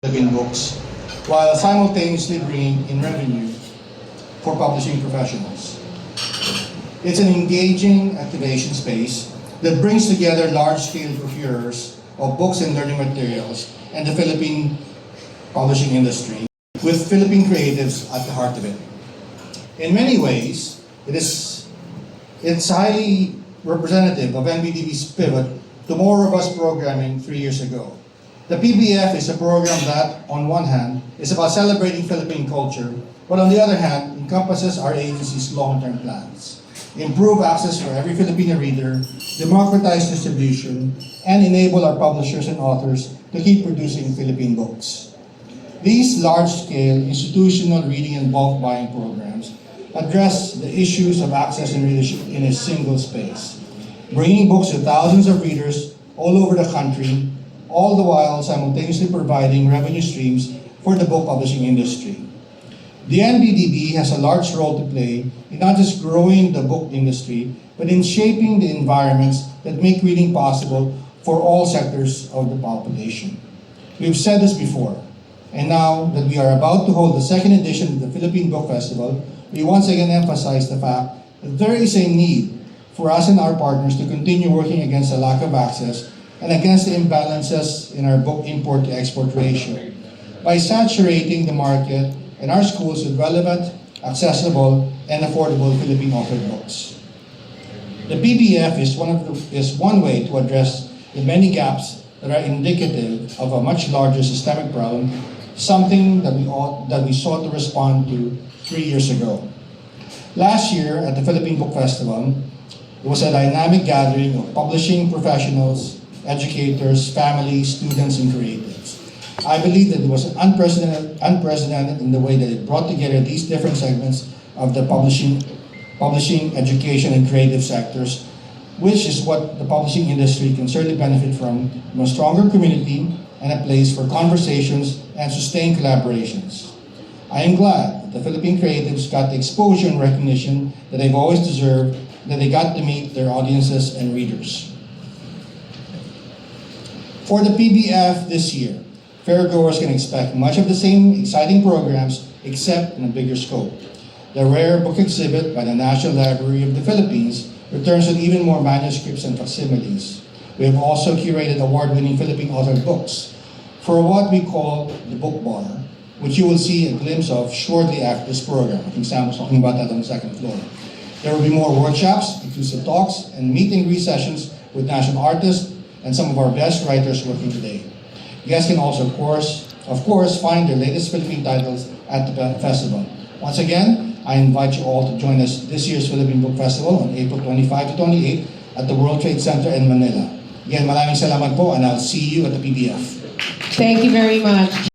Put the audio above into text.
Philippine books, while simultaneously bringing in revenue for publishing professionals. It's an engaging activation space that brings together large-scale procurers of books and learning materials and the Philippine publishing industry, with Philippine creatives at the heart of it. In many ways, it's highly representative of NBDB's pivot to more robust programming 3 years ago. The PBF is a program that, on one hand, is about celebrating Philippine culture, but on the other hand, encompasses our agency's long-term plans. Improve access for every Filipino reader, democratize distribution, and enable our publishers and authors to keep producing Philippine books. These large-scale institutional reading and bulk buying programs address the issues of access and readership in a single space, bringing books to thousands of readers all over the country, all the while simultaneously providing revenue streams for the book publishing industry. The NBDB has a large role to play in not just growing the book industry, but in shaping the environments that make reading possible for all sectors of the population. We've said this before, and now that we are about to hold the second edition of the Philippine Book Festival, we once again emphasize the fact that there is a need for us and our partners to continue working against the lack of access and against the imbalances in our book import to export ratio by saturating the market and our schools with relevant, accessible, and affordable Philippine authored books. The PBF is one way to address the many gaps that are indicative of a much larger systemic problem, something that we sought to respond to 3 years ago. Last year at the Philippine Book Festival, it was a dynamic gathering of publishing professionals, educators, families, students, and creatives. I believe that it was unprecedented in the way that it brought together these different segments of the publishing, education, and creative sectors, which is what the publishing industry can certainly benefit from a stronger community and a place for conversations and sustained collaborations. I am glad that the Philippine creatives got the exposure and recognition that they've always deserved, that they got to meet their audiences and readers. For the PBF this year, fairgoers can expect much of the same exciting programs, except in a bigger scope. The rare book exhibit by the National Library of the Philippines returns with even more manuscripts and facsimiles. We have also curated award-winning Philippine authored books for what we call the Book Bar, which you will see a glimpse of shortly after this program. I think Sam was talking about that on the second floor. There will be more workshops, inclusive talks, and meet and greet sessions with national artists and some of our best writers working today. You guys can also, of course, find their latest Philippine titles at the festival. Once again, I invite you all to join us this year's Philippine Book Festival on April 25 to 28 at the World Trade Center in Manila. Again, maraming salamat po, and I'll see you at the PBF. Thank you very much.